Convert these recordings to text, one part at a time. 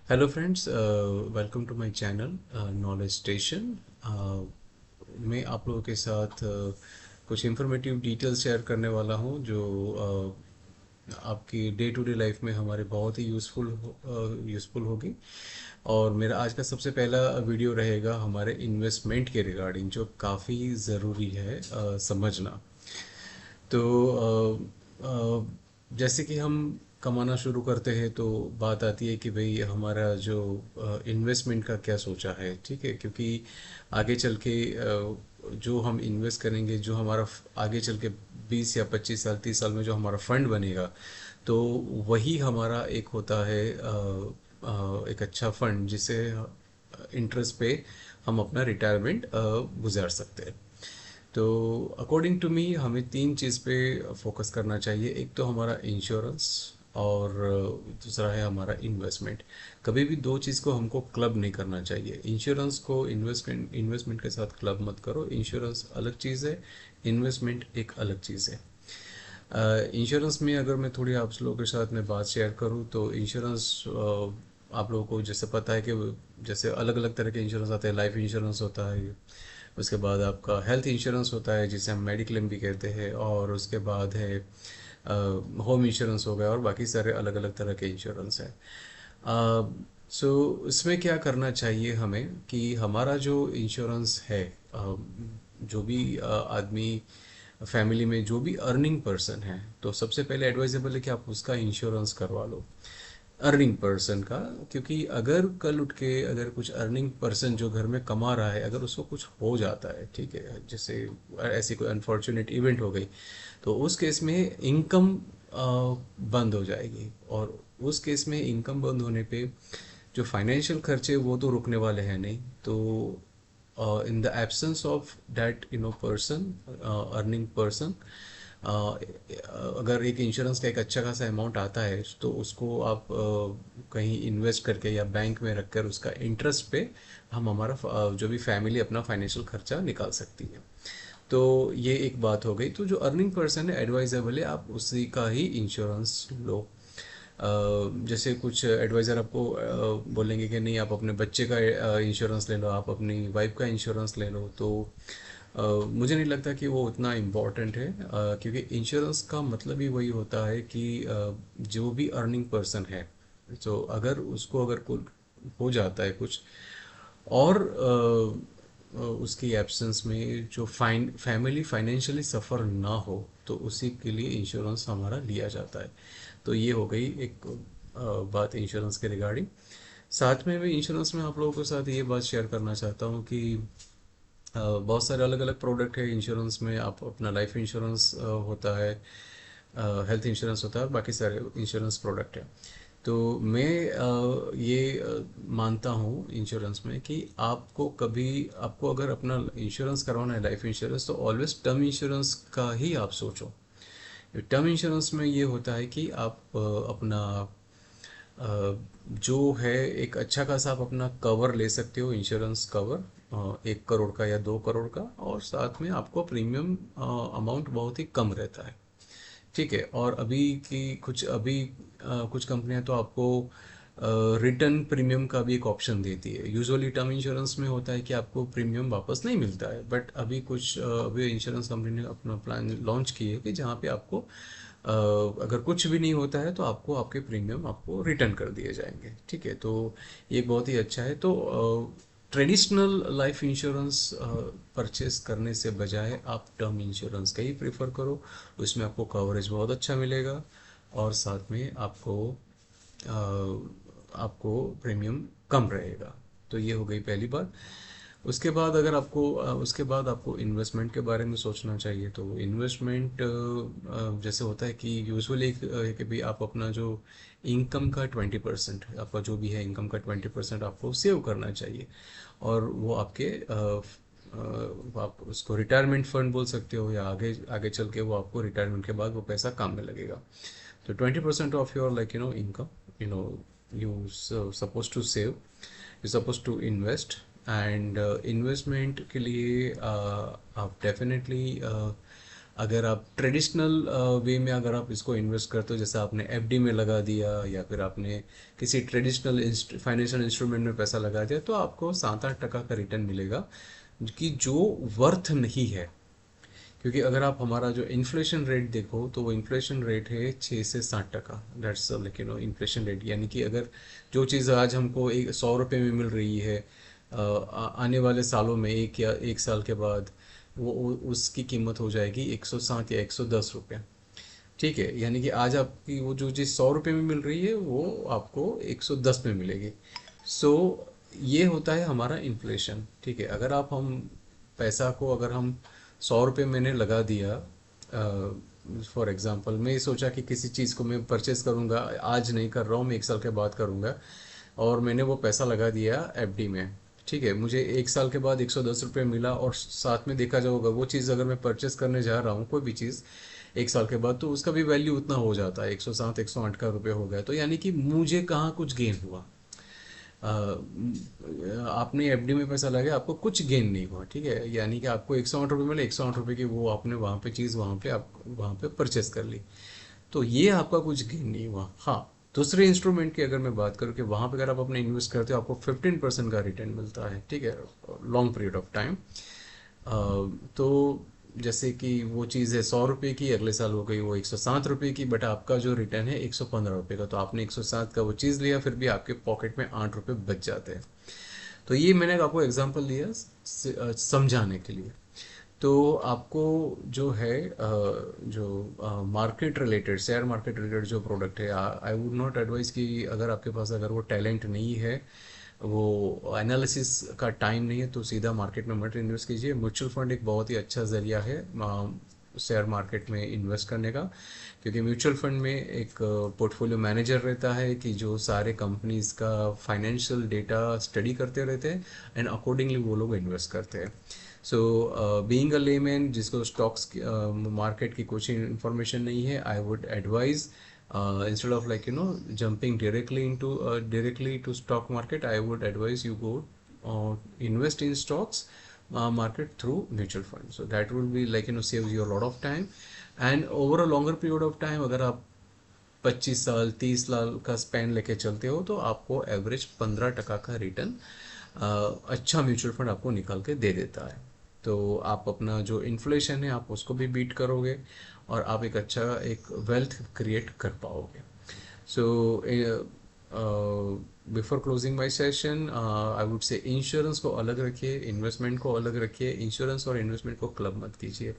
Hello friends, welcome to my channel knowledge station. मैं आप लोगों के साथ कुछ इंफॉर्मेटिव डिटेल्स शेयर करने वाला हूं जो आपकी डे टू डे लाइफ में हमारे बहुत ही यूज़फुल होगी। और मेरा आज का सबसे पहला वीडियो रहेगा हमारे इन्वेस्टमेंट के रिगार्डिंग, जो काफ़ी ज़रूरी है समझना। तो जैसे कि हम कमाना शुरू करते हैं तो बात आती है कि भाई हमारा जो इन्वेस्टमेंट का क्या सोचा है, ठीक है। क्योंकि आगे चल के जो हम इन्वेस्ट करेंगे, जो हमारा आगे चल के 20 या 25 साल 30 साल में जो हमारा फंड बनेगा, तो वही हमारा एक होता है एक अच्छा फंड जिसे इंटरेस्ट पे हम अपना रिटायरमेंट गुजार सकते हैं। तो अकॉर्डिंग टू मी हमें तीन चीज़ पे फोकस करना चाहिए। एक तो हमारा इंश्योरेंस, और दूसरा है हमारा इन्वेस्टमेंट। कभी भी दो चीज़ को हमको क्लब नहीं करना चाहिए। इंश्योरेंस को इन्वेस्टमेंट के साथ क्लब मत करो। इंश्योरेंस अलग चीज़ है, इन्वेस्टमेंट एक अलग चीज़ है। इंश्योरेंस में अगर मैं थोड़ी आप लोगों के साथ में बात शेयर करूं तो इंश्योरेंस आप लोगों को जैसे पता है कि जैसे अलग अलग तरह के इंश्योरेंस आते हैं। लाइफ इंश्योरेंस होता है, उसके बाद आपका हेल्थ इंश्योरेंस होता है जिसे हम मेडिक्लेम भी कहते हैं, और उसके बाद है होम इंश्योरेंस हो गया, और बाकी सारे अलग अलग तरह के इंश्योरेंस हैं। सो इसमें क्या करना चाहिए हमें कि हमारा जो इंश्योरेंस है, जो भी आदमी फैमिली में जो भी अर्निंग पर्सन है, तो सबसे पहले एडवाइजेबल है कि आप उसका इंश्योरेंस करवा लो, अर्निंग पर्सन का। क्योंकि अगर कल उठ के अगर कुछ अर्निंग पर्सन जो घर में कमा रहा है, अगर उसको कुछ हो जाता है, ठीक है, जैसे ऐसी कोई अनफॉर्चुनेट इवेंट हो गई, तो उस केस में इनकम बंद हो जाएगी। और उस केस में इनकम बंद होने पे जो फाइनेंशियल खर्चे वो तो रुकने वाले हैं नहीं। तो in the absence of that person, earning person, अगर एक इंश्योरेंस का एक अच्छा खासा अमाउंट आता है तो उसको आप कहीं इन्वेस्ट करके या बैंक में रखकर उसका इंटरेस्ट पे हम हमारा जो भी फैमिली अपना फाइनेंशियल खर्चा निकाल सकती है। तो ये एक बात हो गई। तो जो अर्निंग पर्सन है, एडवाइजेबल है आप उसी का ही इंश्योरेंस लो। जैसे कुछ एडवाइज़र आपको बोलेंगे कि नहीं, आप अपने बच्चे का इंश्योरेंस ले लो, आप अपनी वाइफ का इंश्योरेंस ले लो। तो मुझे नहीं लगता कि वो उतना इम्पॉर्टेंट है, क्योंकि इंश्योरेंस का मतलब ही वही होता है कि जो भी अर्निंग पर्सन है, तो अगर उसको अगर कुछ हो जाता है कुछ, और उसकी एब्सेंस में जो फैमिली फाइनेंशियली सफ़र ना हो, तो उसी के लिए इंश्योरेंस हमारा लिया जाता है। तो ये हो गई एक बात इंश्योरेंस के रिगार्डिंग। साथ में मैं इंश्योरेंस में आप लोगों के साथ ये बात शेयर करना चाहता हूँ कि बहुत सारे अलग अलग प्रोडक्ट है इंश्योरेंस में। आप अपना लाइफ इंश्योरेंस होता है, हेल्थ इंश्योरेंस होता है, और बाकी सारे इंश्योरेंस प्रोडक्ट है। तो मैं ये मानता हूँ इंश्योरेंस में कि आपको अगर अपना इंश्योरेंस करवाना है, लाइफ इंश्योरेंस, तो ऑलवेज टर्म इंश्योरेंस का ही आप सोचो। टर्म इंश्योरेंस में ये होता है कि आप अपना जो है एक अच्छा खासा आप अपना कवर ले सकते हो, इंश्योरेंस कवर 1 करोड़ का या 2 करोड़ का, और साथ में आपको प्रीमियम अमाउंट बहुत ही कम रहता है, ठीक है। और कुछ कंपनियां तो आपको रिटर्न प्रीमियम का भी एक ऑप्शन देती है। यूजुअली टर्म इंश्योरेंस में होता है कि आपको प्रीमियम वापस नहीं मिलता है, बट अभी इंश्योरेंस कंपनी ने अपना प्लान लॉन्च किए है कि जहाँ पे आपको अगर कुछ भी नहीं होता है तो आपको आपके प्रीमियम आपको रिटर्न कर दिए जाएंगे, ठीक है। तो ये बहुत ही अच्छा है। तो ट्रेडिशनल लाइफ इंश्योरेंस परचेस करने से बजाय आप टर्म इंश्योरेंस का ही प्रेफर करो। उसमें आपको कवरेज बहुत अच्छा मिलेगा, और साथ में आपको प्रीमियम कम रहेगा। तो ये हो गई पहली बात। उसके बाद आपको इन्वेस्टमेंट के बारे में सोचना चाहिए। तो इन्वेस्टमेंट जैसे होता है कि यूजुअली कि भाई आप अपना जो इनकम का 20%, आपका जो भी है इनकम का 20% आपको सेव करना चाहिए। और वो आप उसको रिटायरमेंट फंड बोल सकते हो, या आगे आगे चल के वो आपको रिटायरमेंट के बाद वो पैसा काम में लगेगा। तो 20% of your income, you know you suppose to save, you suppose to invest. And investment के लिए आप डेफिनेटली अगर आप ट्रेडिशनल वे में अगर आप इसको इन्वेस्ट करते हो, जैसे आपने एफडी में लगा दिया या फिर आपने किसी ट्रेडिशनल फाइनेंशियल इंस्ट्रूमेंट में पैसा लगा दिया, तो आपको 7-8% का रिटर्न मिलेगा, कि जो वर्थ नहीं है। क्योंकि अगर आप हमारा जो इन्फ्लेशन रेट देखो, तो वो इन्फ्लेशन रेट है 6 से 7%। दैट्स लाइक इन्फ्लेशन रेट, यानी कि अगर जो चीज़ आज हमको 100 रुपये में मिल रही है, आने वाले सालों में, 1 साल के बाद उसकी कीमत हो जाएगी 107 या 110 रुपये। ठीक है, यानी कि आज आपकी वो जो चीज़ 100 रुपये में मिल रही है, वो आपको 110 में मिलेगी। सो ये होता है हमारा इन्फ्लेशन। ठीक है, अगर आप हम पैसा को अगर हम 100 रुपये मैंने लगा दिया, फॉर एग्जांपल मैं सोचा कि किसी चीज़ को मैं परचेस करूँगा, आज नहीं कर रहा हूँ, मैं 1 साल के बाद करूँगा, और मैंने वो पैसा लगा दिया एफडी में। ठीक है, मुझे 1 साल के बाद 110 रुपये मिला, और साथ में देखा जाओगा वो चीज़ अगर मैं परचेस करने जा रहा हूँ कोई भी चीज़ 1 साल के बाद, तो उसका भी वैल्यू उतना हो जाता है, 107 108 का रुपये हो गया। तो यानी कि मुझे कहाँ कुछ गेन हुआ। आपने एफडी में पैसा लगाया, आपको कुछ गेन नहीं हुआ। ठीक है, यानी कि आपको 108 रुपये मिले, 108 रुपये की वो आपने वहाँ पे चीज़ वहाँ पे परचेस कर ली, तो ये आपका कुछ गेन नहीं हुआ। हाँ, दूसरे इंस्ट्रूमेंट की अगर मैं बात करूँ कि वहाँ पे अगर आप अपने इन्वेस्ट करते हो, आपको 15% का रिटर्न मिलता है। ठीक है, लॉन्ग पीरियड ऑफ टाइम। तो जैसे कि वो चीज़ है 100 रुपये की, अगले साल हो गई वो 107 रुपये की, बट आपका जो रिटर्न है 115 रुपये का। तो आपने 107 का वो चीज़ लिया, फिर भी आपके पॉकेट में 8 रुपये बच जाते हैं। तो ये मैंने आपको एग्जांपल दिया समझाने के लिए। तो आपको जो है जो market related, share market related जो प्रोडक्ट है, आई वुड नॉट एडवाइस कि अगर आपके पास अगर वो टैलेंट नहीं है, वो एनालिसिस का टाइम नहीं है, तो सीधा मार्केट में मत इन्वेस्ट कीजिए। म्यूचुअल फंड एक बहुत ही अच्छा ज़रिया है शेयर मार्केट में इन्वेस्ट करने का, क्योंकि म्यूचुअल फंड में एक पोर्टफोलियो मैनेजर रहता है कि जो सारे कंपनीज का फाइनेंशियल डेटा स्टडी करते रहते हैं, एंड अकॉर्डिंगली वो लोग इन्वेस्ट करते हैं। सो बीइंग अ लेमैन जिसको स्टॉक्स मार्केट की कुछ इन्फॉर्मेशन नहीं है, I would advise instead of like jumping directly to stock market, I would advise you go invest in stocks market through mutual fund. So that will be like saves you a lot of time, and over a longer period of time, अगर आप 25 साल 30 साल का Spain लेके चलते हो, तो आपको एवरेज 15% का रिटर्न अच्छा म्यूचुअल फंड आपको निकाल के दे देता है। तो आप अपना जो इन्फ्लेशन है आप उसको भी बीट करोगे, और आप एक अच्छा एक वेल्थ क्रिएट कर पाओगे। So before closing my session, I would say insurance को अलग रखिए, इन्वेस्टमेंट को अलग रखिए। इंश्योरेंस और इन्वेस्टमेंट को क्लब मत कीजिए।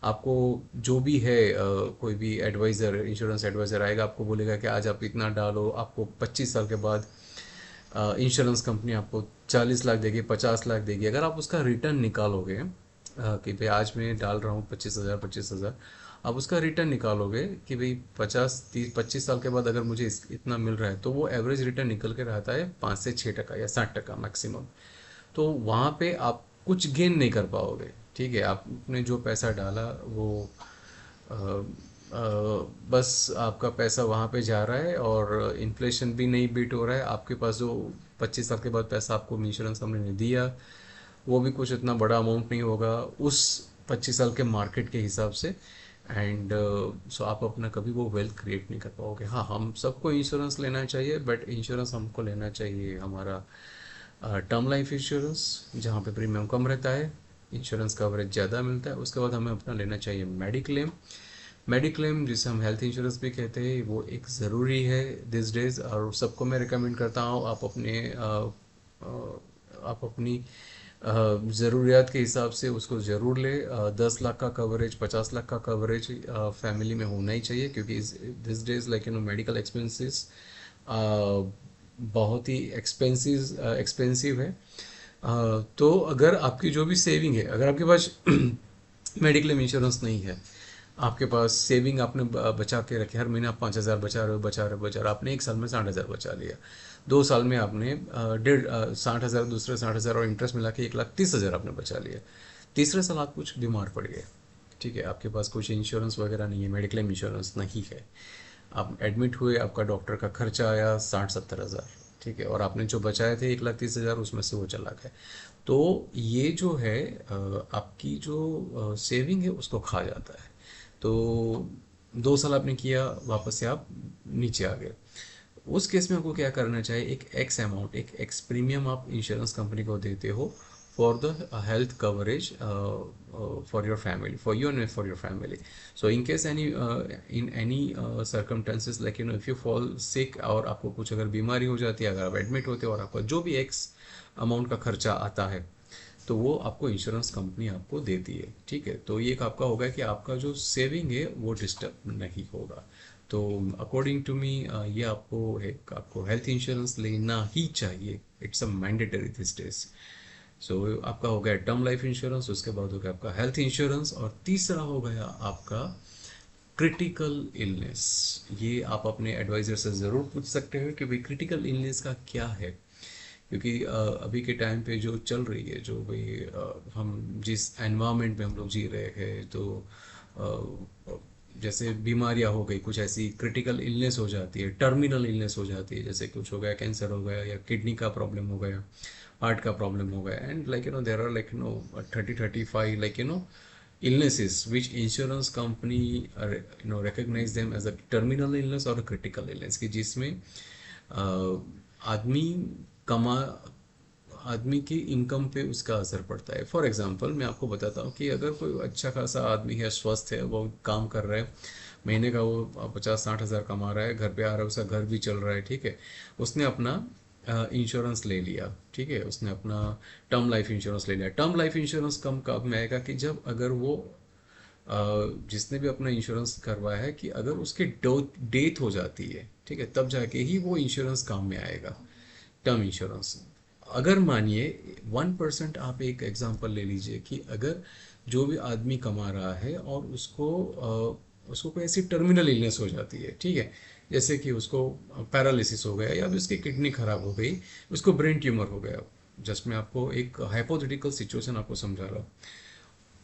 आपको जो भी है कोई भी एडवाइज़र, इंश्योरेंस एडवाइज़र आएगा, आपको बोलेगा कि आज आप इतना डालो, आपको 25 साल के बाद इंश्योरेंस कंपनी आपको 40 लाख देगी, 50 लाख देगी। अगर आप उसका रिटर्न निकालोगे कि भाई आज मैं डाल रहा हूँ 25,000, आप उसका रिटर्न निकालोगे कि भाई 25 साल के बाद अगर मुझे इतना मिल रहा है, तो वो एवरेज रिटर्न निकल के रहता है 5 से 6% या 60% मैक्सिमम। तो वहाँ पे आप कुछ गेन नहीं कर पाओगे। ठीक है, आपने जो पैसा डाला वो अ, बस आपका पैसा वहाँ पे जा रहा है, और इन्फ्लेशन भी नहीं बीट हो रहा है। आपके पास जो 25 साल के बाद पैसा आपको इंश्योरेंस कंपनी ने दिया, वो भी कुछ इतना बड़ा अमाउंट नहीं होगा उस 25 साल के मार्केट के हिसाब से। एंड सो आप अपना कभी वो वेल्थ क्रिएट नहीं कर पाओगे। हाँ, हम सबको इंश्योरेंस लेना चाहिए, बट इंश्योरेंस हमको लेना चाहिए हमारा टर्म लाइफ इंश्योरेंस, जहाँ पे प्रीमियम कम रहता है, इंश्योरेंस कवरेज ज़्यादा मिलता है। उसके बाद हमें अपना लेना चाहिए मेडिक्लेम। मेडिक्लेम जिसे हम हेल्थ इंश्योरेंस भी कहते हैं, वो एक ज़रूरी है दिस डेज, और सबको मैं रिकमेंड करता हूँ आप अपनी ज़रूरियात के हिसाब से उसको ज़रूर ले। 10 लाख का कवरेज, 50 लाख का कवरेज फैमिली में होना ही चाहिए, क्योंकि this days like medical expenses बहुत ही एक्सपेंसिव है। तो अगर आपकी जो भी सेविंग है, अगर आपके पास मेडिक्लेम इंश्योरेंस नहीं है, आपके पास सेविंग आपने बचा के रखे, हर महीने आप 5,000 बचा रहे हो, आपने 1 साल में 60,000 बचा लिया, 2 साल में आपने 60,000, दूसरे 60,000 और इंटरेस्ट मिला के 1,30,000 आपने बचा लिया। तीसरे साल आप कुछ बीमार पड़ गए, ठीक है, आपके पास कुछ इंश्योरेंस वगैरह नहीं है, मेडिक्लेम इंश्योरेंस नहीं है, आप एडमिट हुए, आपका डॉक्टर का खर्चा आया 60-70 हज़ार, ठीक है, और आपने जो बचाए थे 1,30,000 उसमें से वो चला गया। तो ये जो है आपकी जो सेविंग है उसको खा जाता है। तो 2 साल आपने किया, वापस से आप नीचे आ गए। उस केस में आपको क्या करना चाहिए, एक एक्स अमाउंट, एक एक्स प्रीमियम आप इंश्योरेंस कंपनी को देते हो for the health coverage for your family, for you and for your family. So in case any in any circumstances like if you fall sick, और आपको कुछ अगर बीमारी हो जाती है, अगर आप एडमिट होते हो और आपका जो भी एक्स अमाउंट का खर्चा आता है, तो वो आपको इंश्योरेंस कंपनी आपको देती है। ठीक है, तो ये एक आपका होगा कि आपका जो सेविंग है वो डिस्टर्ब नहीं होगा। तो अकॉर्डिंग टू मी ये आपको हेल्थ इंश्योरेंस लेना ही चाहिए। It's a mandatory this days. So आपका हो गया टर्म लाइफ इंश्योरेंस, उसके बाद हो गया आपका हेल्थ इंश्योरेंस, और तीसरा हो गया आपका क्रिटिकल इलनेस। ये आप अपने एडवाइजर से ज़रूर पूछ सकते हो कि भाई क्रिटिकल इलनेस का क्या है। क्योंकि अभी के टाइम पे जो चल रही है, जो भाई हम जिस एनवायरनमेंट में हम लोग जी रहे हैं, तो जैसे बीमारियां हो गई, कुछ ऐसी क्रिटिकल इलनेस हो जाती है, टर्मिनल इलनेस हो जाती है, जैसे कुछ हो गया, कैंसर हो गया, या किडनी का प्रॉब्लम हो गया, हार्ट का प्रॉब्लम हो गया, and like there are like 30-35 like illnesses which insurance company recognize them as a terminal illness or a critical illness, कि जिसमें आदमी कमा आदमी की इनकम पे उसका असर पड़ता है। फॉर एग्जांपल मैं आपको बताता हूँ कि अगर कोई अच्छा खासा आदमी है, स्वस्थ है, वो काम कर रहा है, महीने का वो 50-60 हज़ार कमा रहा है, घर पे आ रहा है, उसका घर भी चल रहा है, ठीक है, उसने अपना इंश्योरेंस ले लिया, ठीक है, उसने अपना टर्म लाइफ इंश्योरेंस ले लिया। टर्म लाइफ इंश्योरेंस कम कब में आएगा, कि जब अगर वो जिसने भी अपना इंश्योरेंस करवाया है, कि अगर उसके डेथ हो जाती है, ठीक है, तब जाके ही वो इंश्योरेंस काम में आएगा, टर्म इंश्योरेंस। अगर मानिए 1%, आप एक एग्जांपल ले लीजिए कि अगर जो भी आदमी कमा रहा है और उसको कोई ऐसी टर्मिनल इलनेस हो जाती है, ठीक है, जैसे कि उसको पैरालिसिस हो गया, या भी उसकी किडनी खराब हो गई, उसको ब्रेन ट्यूमर हो गया। जस्ट मैं आपको एक हाइपोथेटिकल सिचुएशन आपको समझा रहा हूँ।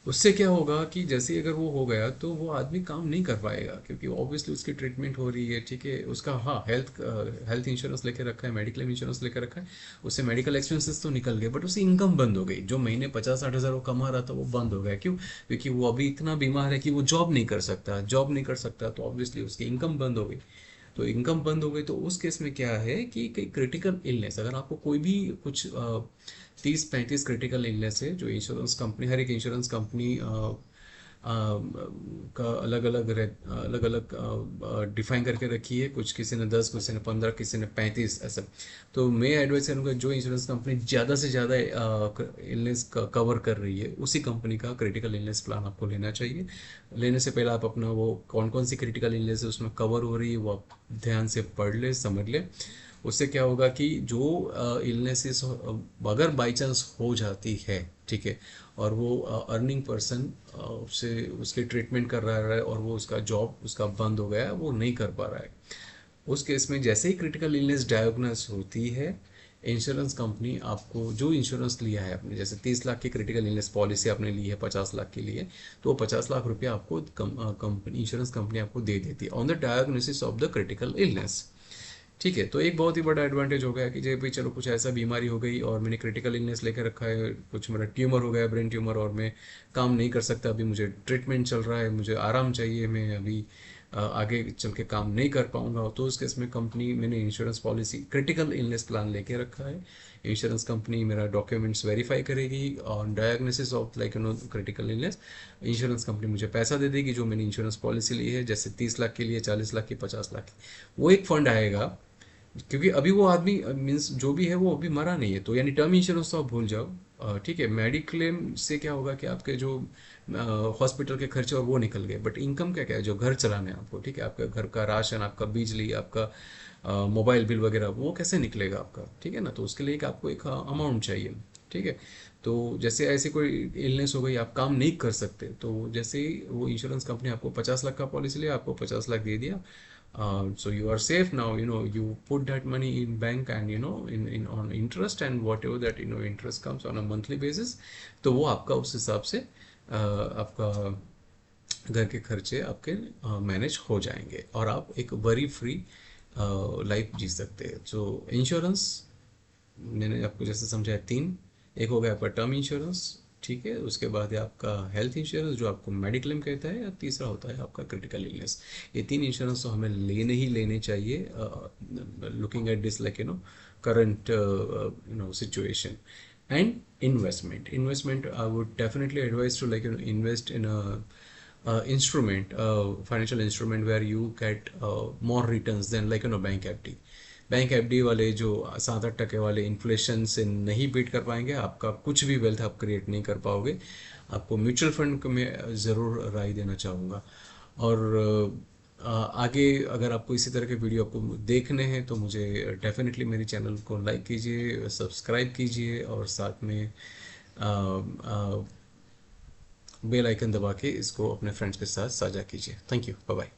उससे क्या होगा कि जैसे ही अगर वो हो गया, तो वो आदमी काम नहीं कर पाएगा, क्योंकि ऑब्वियसली उसकी ट्रीटमेंट हो रही है, ठीक है, उसका, हाँ, हेल्थ इंश्योरेंस लेके रखा है, मेडिक्लेम इंश्योरेंस लेके रखा है, उससे मेडिकल एक्सपेंसेस तो निकल गए, बट उसकी इनकम बंद हो गई। जो महीने 50-60 हज़ार वो कमा रहा था, वो बंद हो गया। क्यों? क्योंकि वो अभी इतना बीमार है कि वो जॉब नहीं कर सकता, जॉब नहीं कर सकता, तो ऑब्वियसली उसकी इनकम बंद हो गई। तो इनकम बंद हो गई, तो उस केस में क्या है कि कई क्रिटिकल इलनेस, अगर आपको कोई भी कुछ 30-35 क्रिटिकल इलनेस है, जो इंश्योरेंस कंपनी, हर एक इंश्योरेंस कंपनी का अलग अलग डिफाइन करके रखी है, कुछ किसी ने 10, किसी ने 15, किसी ने 35, ऐसा। तो मैं एडवाइस करूँगा, जो इंश्योरेंस कंपनी ज़्यादा से ज़्यादा इलनेस कवर कर रही है, उसी कंपनी का क्रिटिकल इलनेस प्लान आपको लेना चाहिए। लेने से पहले आप अपना वो कौन कौन सी क्रिटिकल इलनेस है उसमें कवर हो रही है, वो आप ध्यान से पढ़ ले, समझ ले। उससे क्या होगा कि जो इलनेसेस अगर बाई चांस हो जाती है, ठीक है, और वो अर्निंग पर्सन उससे उसके ट्रीटमेंट कर रहा है, और वो उसका जॉब उसका बंद हो गया है, वो नहीं कर पा रहा है, उस केस में जैसे ही क्रिटिकल इलनेस डायग्नोस होती है, इंश्योरेंस कंपनी आपको, जो इंश्योरेंस लिया है आपने, जैसे 30 लाख की क्रिटिकल इलनेस पॉलिसी आपने ली है 50 लाख के लिए, तो वो 50 लाख रुपया आपको कंपनी, इंश्योरेंस कंपनी आपको दे देती है on the diagnosis of the critical illness. ठीक है, तो एक बहुत ही बड़ा एडवांटेज हो गया कि जब भी चलो कुछ ऐसा बीमारी हो गई और मैंने क्रिटिकल इलनेस लेकर रखा है, कुछ मेरा ट्यूमर हो गया, ब्रेन ट्यूमर, और मैं काम नहीं कर सकता, अभी मुझे ट्रीटमेंट चल रहा है, मुझे आराम चाहिए, मैं अभी आगे चल के काम नहीं कर पाऊंगा, तो उस केस में कंपनी, मैंने insurance policy critical illness plan लेके रखा है, इंश्योरेंस कंपनी मेरा डॉक्यूमेंट्स वेरीफाई करेगी on diagnosis of like critical illness. Insurance company मुझे पैसा दे देगी, जो मैंने इंश्योरेंस पॉलिसी ली है, जैसे 30 लाख के लिए, 40 लाख की, 50 लाख की, वो एक फंड आएगा। क्योंकि अभी वो आदमी मीन्स जो भी है वो अभी मरा नहीं है, तो यानी टर्म इंश्योरेंस तो आप भूल जाओ। ठीक है, मेडिक्लेम से क्या होगा कि आपके जो हॉस्पिटल के खर्चे और वो निकल गए, बट इनकम क्या क्या है, जो घर चलाना है आपको, ठीक है, आपका घर का राशन, आपका बिजली, आपका मोबाइल बिल वगैरह, वो कैसे निकलेगा आपका, ठीक है ना, तो उसके लिए एक आपको एक अमाउंट चाहिए। ठीक है, तो जैसे ऐसी कोई इलनेस हो गई, आप काम नहीं कर सकते, तो जैसे ही वो इंश्योरेंस कंपनी आपको 50 लाख का पॉलिसी लिया, आपको 50 लाख दे दिया, so you are safe now, you put that money in bank, and in on interest, and whatever that interest comes on a monthly basis, तो वो आपका उस हिसाब से आपका घर के खर्चे आपके मैनेज हो जाएंगे, और आप एक वरी फ्री लाइफ जी सकते हैं। सो इंश्योरेंस मैंने आपको जैसे समझाया, 3, एक हो गया आपका टर्म इंश्योरेंस, ठीक है, उसके बाद है आपका हेल्थ इंश्योरेंस जो आपको मेडिक्लेम कहता है, या तीसरा होता है आपका क्रिटिकल इलनेस। ये तीन इंश्योरेंस तो हमें लेने ही लेने चाहिए, looking at this like current situation. And investment I would definitely advise to invest in instrument, financial instrument where you get more returns than bank FD। Bank FD वाले जो 7-8% वाले इन्फ्लेशन से नहीं बीट कर पाएंगे, आपका कुछ भी वेल्थ आप क्रिएट नहीं कर पाओगे। आपको म्यूचुअल फंड में ज़रूर राय देना चाहूँगा। और आगे अगर आपको इसी तरह के वीडियो आपको देखने हैं तो मुझे डेफिनेटली मेरे चैनल को लाइक कीजिए, सब्सक्राइब कीजिए, और साथ में बेल आइकन दबा के इसको अपने फ्रेंड्स के साथ साझा कीजिए। Thank you, bye bye.